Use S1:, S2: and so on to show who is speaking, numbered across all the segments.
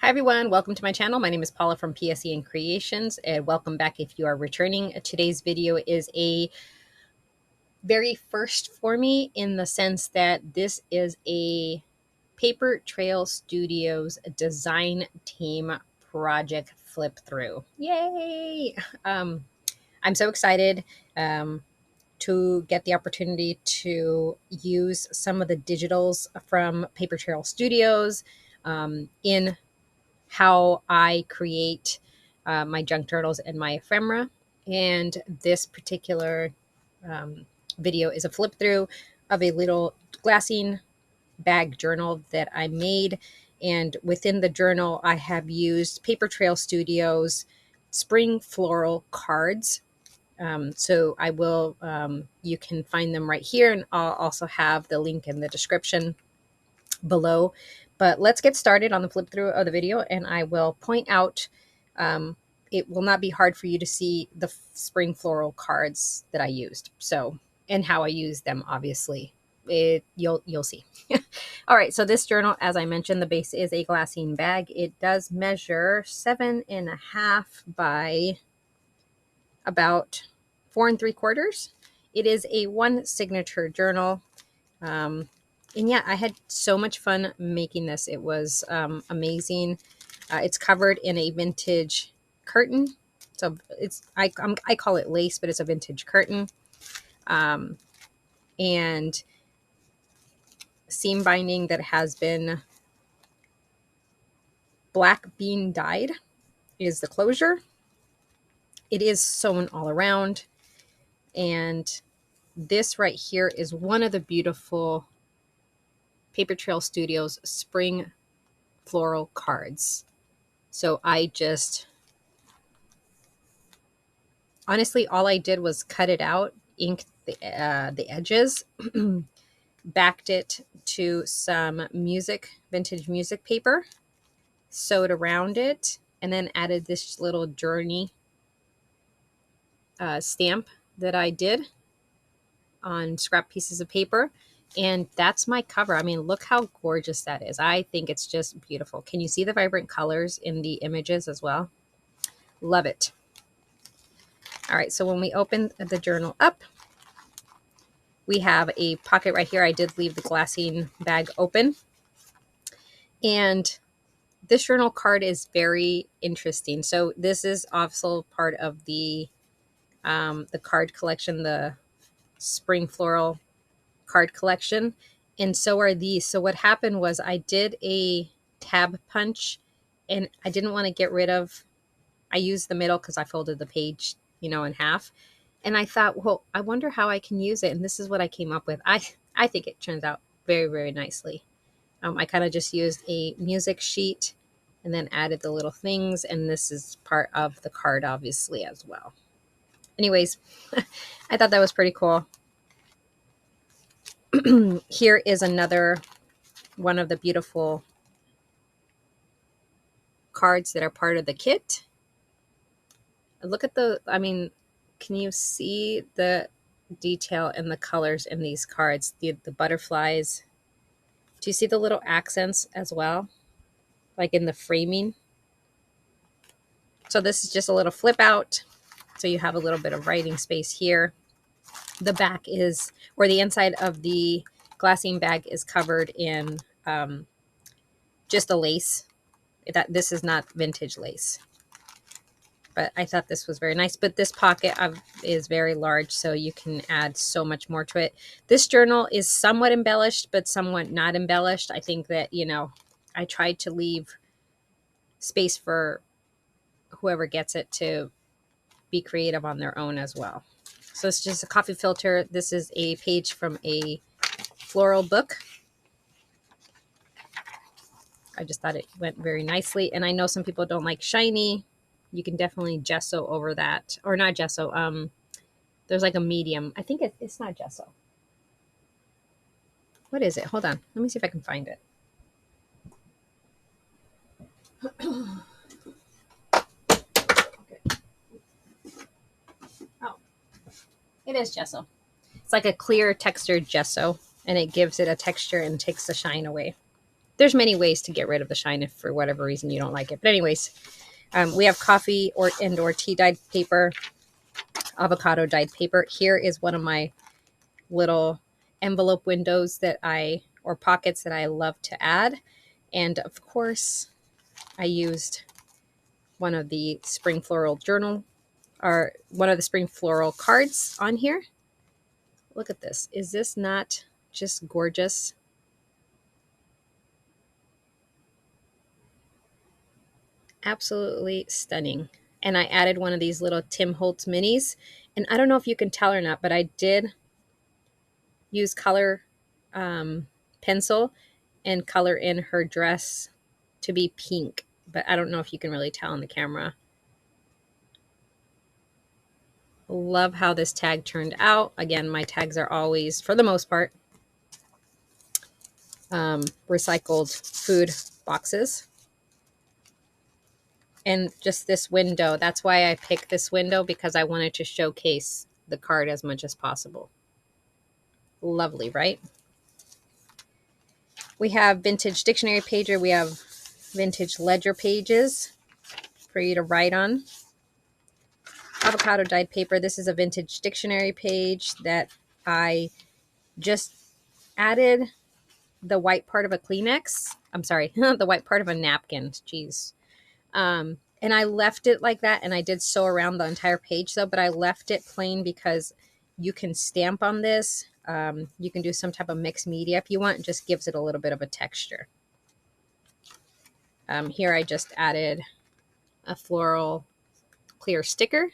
S1: Hi everyone, welcome to my channel. My name is Paula from PSE and Creations, and welcome back if you are returning. Today's video is a very first for me in the sense that this is a Paper Trail Studios design team project flip through. Yay! I'm so excited to get the opportunity to use some of the digitals from Paper Trail Studios in how I create my junk journals and my ephemera. And this particular um, video is a flip through of a little glassine bag journal that I made. And within the journal, I have used Paper Trail Studios spring floral cards. So I will, you can find them right here, and I'll also have the link in the description below. But let's get started on the flip through of the video, and I will point out, it will not be hard for you to see the spring floral cards that I used. So, and how I use them, obviously. You'll see. All right, so this journal, as I mentioned, the base is a glassine bag. It does measure 7.5 by about 4 3/4. It is a one signature journal. And yeah, I had so much fun making this. It was amazing. It's covered in a vintage curtain. So I call it lace, but it's a vintage curtain. And seam binding that has been black bean dyed is the closure. It is sewn all around. And this right here is one of the beautiful Paper Trail Studios spring floral cards. So I just, honestly, all I did was cut it out, inked the edges, backed it to some vintage music paper, sewed around it, and then added this little journey stamp that I did on scrap pieces of paper. And that's my cover. I mean, look how gorgeous that is. I think it's just beautiful. Can you see the vibrant colors in the images as well? Love it. All right, so when we open the journal up, we have a pocket right here. I did leave the glassine bag open. And this journal card is very interesting. So this is also part of the card collection, the spring floral card collection. And so are these. So what happened was I did a tab punch, and I didn't want to get rid of, I used the middle because I folded the page, in half. And I thought, well, I wonder how I can use it. And this is what I came up with. I think it turns out very, very nicely. I kind of just used a music sheet and then added the little things. And this is part of the card, obviously, as well. Anyways, I thought that was pretty cool. Here is another one of the beautiful cards that are part of the kit. Look at can you see the detail and the colors in these cards? The butterflies. Do you see the little accents as well? Like in the framing. So this is just a little flip out. So you have a little bit of writing space here. The back is, or the inside of the glassine bag is covered in just a lace. This is not vintage lace. But I thought this was very nice. But this pocket is very large, so you can add so much more to it. This journal is somewhat embellished, but somewhat not embellished. I think that, I tried to leave space for whoever gets it to be creative on their own as well. So it's just a coffee filter. This is a page from a floral book. I just thought it went very nicely. And I know some people don't like shiny. You can definitely gesso over that. Or not gesso. There's like a medium. I think it's not gesso. What is it? Hold on. Let me see if I can find it. Okay. Oh, it is gesso. It's like a clear textured gesso, and it gives it a texture and takes the shine away. There's many ways to get rid of the shine if for whatever reason you don't like it. But anyways, we have coffee or tea dyed paper, avocado dyed paper. Here is one of my little envelope windows or pockets that I love to add. And of course, I used one of the spring floral journal or one of the spring floral cards on here. Look at this. Is this not just gorgeous? Absolutely stunning. And I added one of these little Tim Holtz minis. And I don't know if you can tell or not, but I did use color pencil and color in her dress to be pink. But I don't know if you can really tell on the camera. Love how this tag turned out. Again, my tags are always, for the most part, recycled food boxes. And just this window, that's why I picked this window, because I wanted to showcase the card as much as possible. Lovely, right? We have vintage dictionary pager. We have vintage ledger pages for you to write on. Avocado dyed paper. This is a vintage dictionary page that I just added the white part of a Kleenex. I'm sorry, the white part of a napkin. Jeez. And I left it like that, and I did sew around the entire page though, but I left it plain because you can stamp on this. You can do some type of mixed media if you want. It just gives it a little bit of a texture. Here I just added a floral clear sticker.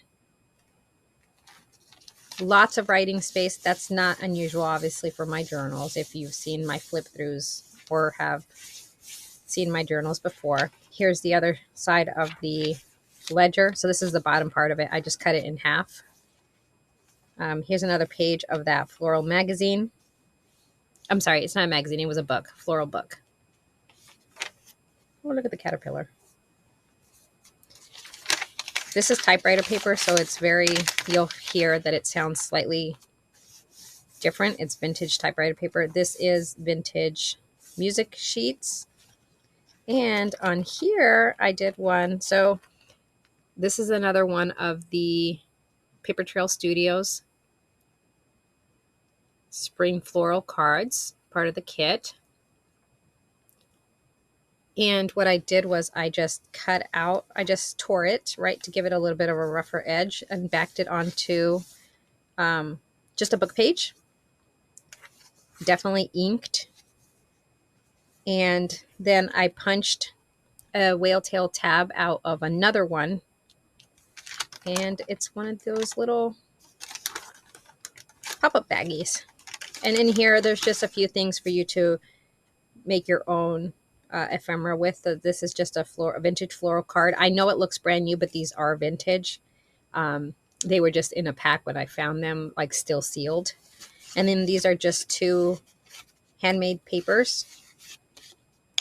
S1: Lots of writing space. That's not unusual, obviously, for my journals. If you've seen my flip throughs or have seen my journals before. Here's the other side of the ledger. So this is the bottom part of it. I just cut it in half. Here's another page of that floral magazine. I'm sorry, it's not a magazine. It was a book, floral book. Oh, look at the caterpillar. This is typewriter paper, so it's you'll hear that it sounds slightly different. It's vintage typewriter paper. This is vintage music sheets. And on here, I did one. So this is another one of the Paper Trail Studios spring floral cards, part of the kit. And what I did was I just tore it, right, to give it a little bit of a rougher edge, and backed it onto just a book page. Definitely inked. And then I punched a whale tail tab out of another one. And it's one of those little pop-up baggies. And in here, there's just a few things for you to make your own ephemera with. This is just a vintage floral card. I know it looks brand new, but these are vintage. They were just in a pack when I found them, like still sealed. And then these are just 2 handmade papers.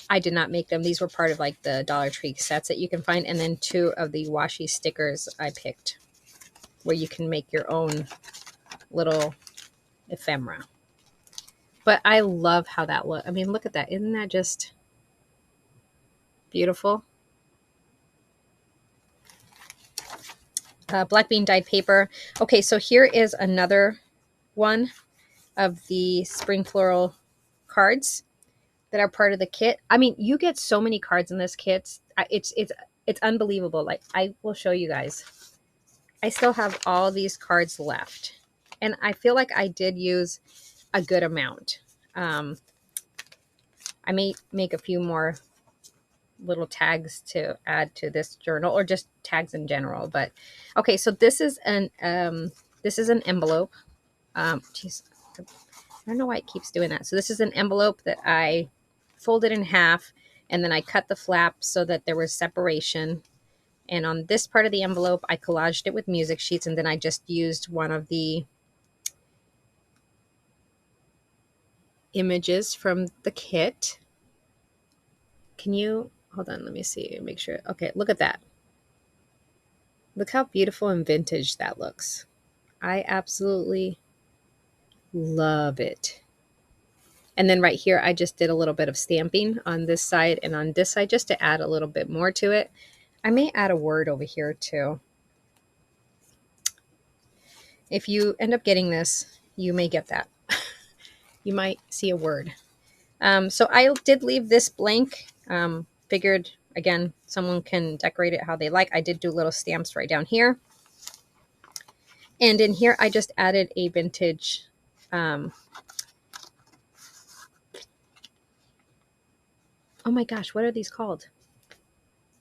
S1: I did not make them. These were part of like the Dollar Tree sets that you can find. And then 2 of the washi stickers I picked, where you can make your own little ephemera. But I love how that looks. I mean, look at that. Isn't that just beautiful? Black bean dyed paper. Okay, so here is another one of the spring floral cards that are part of the kit. I mean, you get so many cards in this kit. It's unbelievable. Like, I will show you guys. I still have all these cards left, and I feel like I did use a good amount. I may make a few more little tags to add to this journal, or just tags in general. But okay, so this is an envelope. Geez, I don't know why it keeps doing that. So this is an envelope that I folded in half, and then I cut the flap so that there was separation. And on this part of the envelope, I collaged it with music sheets, and then I just used one of the images from the kit. Can you hold on? Let me see. Make sure. Okay, look at that. Look how beautiful and vintage that looks. I absolutely love it. And then right here, I just did a little bit of stamping on this side and on this side just to add a little bit more to it. I may add a word over here too. If you end up getting this, you may get that. You might see a word. So I did leave this blank. Figured, again, someone can decorate it how they like. I did do little stamps right down here. And in here, I just added a vintage oh my gosh, what are these called?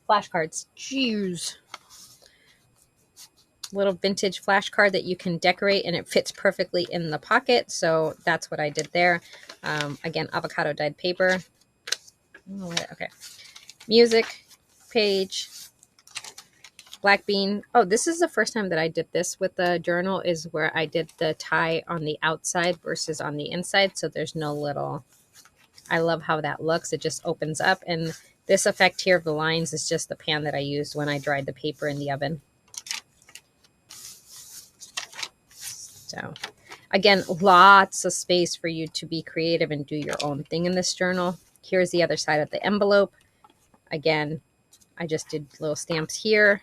S1: Flashcards. Jeez. Little vintage flashcard that you can decorate, and it fits perfectly in the pocket. So that's what I did there. Again, avocado dyed paper. Okay. Music page. Black bean. Oh, this is the first time that I did this with the journal, is where I did the tie on the outside versus on the inside. So there's no little, I love how that looks. It just opens up. And this effect here of the lines is just the pan that I used when I dried the paper in the oven. So again, lots of space for you to be creative and do your own thing in this journal. Here's the other side of the envelope. Again, I just did little stamps here.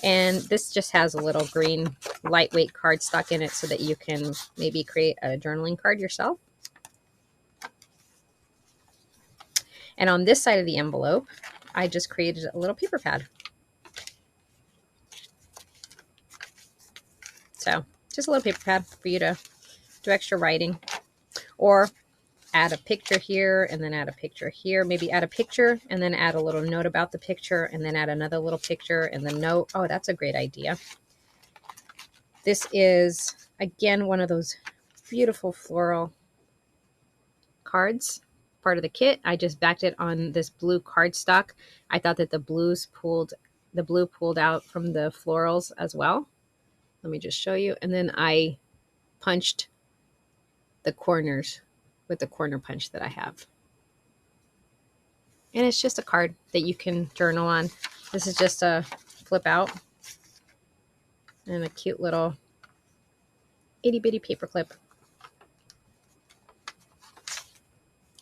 S1: And this just has a little green lightweight cardstock in it so that you can maybe create a journaling card yourself. And on this side of the envelope, I just created a little paper pad. So just a little paper pad for you to do extra writing, or add a picture here and then add a picture here. Maybe add a picture and then add a little note about the picture and then add another little picture and then note. Oh, that's a great idea. This is, again, one of those beautiful floral cards, part of the kit. I just backed it on this blue cardstock. I thought that the blue pulled out from the florals as well. Let me just show you. And then I punched the corners with the corner punch that I have. And it's just a card that you can journal on. This is just a flip out and a cute little itty bitty paper clip.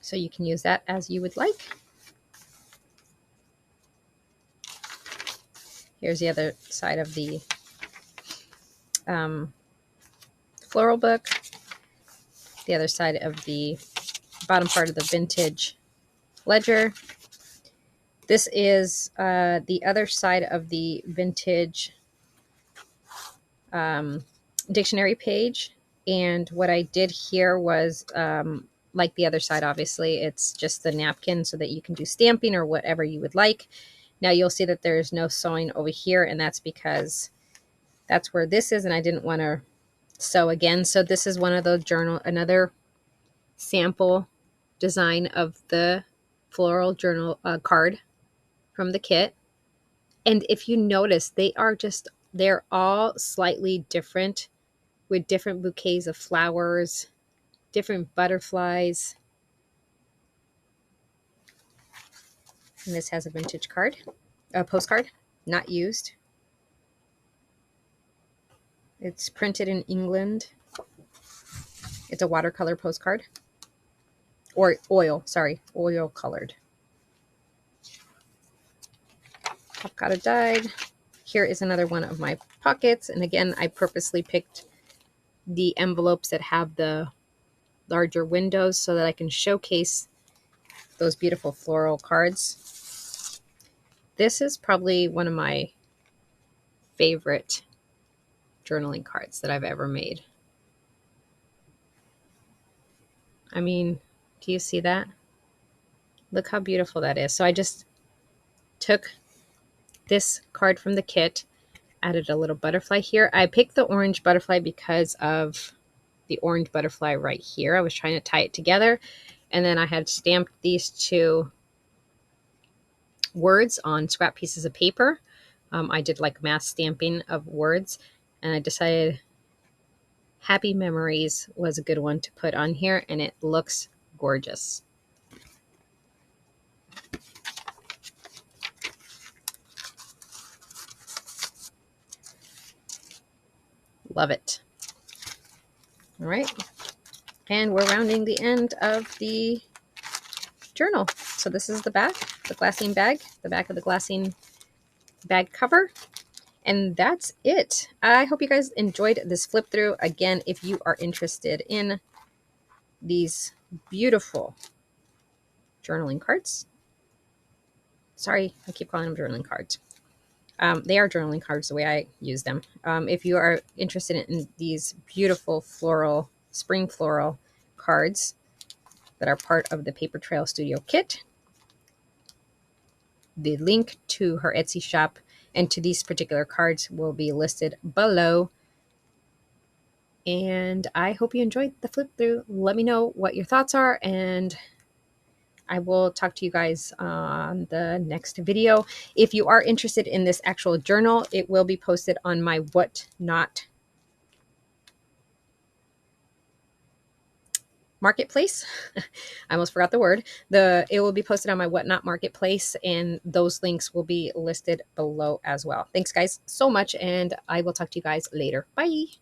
S1: So you can use that as you would like. Here's the other side of the floral book. The other side of the bottom part of the vintage ledger. This is the other side of the vintage dictionary page. And what I did here was, like the other side, obviously, it's just the napkin so that you can do stamping or whatever you would like. Now you'll see that there's no sewing over here, and that's because that's where this is, and I didn't want to sew again. So this is one of those another sample design of the floral journal card from the kit. And if you notice, they're all slightly different, with different bouquets of flowers, different butterflies. And this has a vintage card, a postcard, not used. It's printed in England. It's a watercolor postcard, or oil colored. Avocado dyed. Here is another one of my pockets. And again, I purposely picked the envelopes that have the larger windows so that I can showcase those beautiful floral cards. This is probably one of my favorite journaling cards that I've ever made. I mean, do you see that? Look how beautiful that is. So I just took this card from the kit, added a little butterfly here. I picked the orange butterfly because of the orange butterfly right here. I was trying to tie it together, and then I had stamped these two words on scrap pieces of paper. I did like mass stamping of words, and I decided happy memories was a good one to put on here, and it looks gorgeous. Love it. All right. And we're rounding the end of the journal. So this is the back, the glassine bag, the back of the glassine bag cover. And that's it. I hope you guys enjoyed this flip through. Again, if you are interested in these beautiful journaling cards, sorry, I keep calling them journaling cards. They are journaling cards the way I use them. If you are interested in these beautiful floral, spring floral cards that are part of the Paper Trail Studio kit, the link to her Etsy shop and to these particular cards will be listed below. And I hope you enjoyed the flip through. Let me know what your thoughts are, and I will talk to you guys on the next video. If you are interested in this actual journal, it will be posted on my Whatnot marketplace. I almost forgot the word. It will be posted on my Whatnot marketplace, and those links will be listed below as well. Thanks guys so much, and I will talk to you guys later. Bye.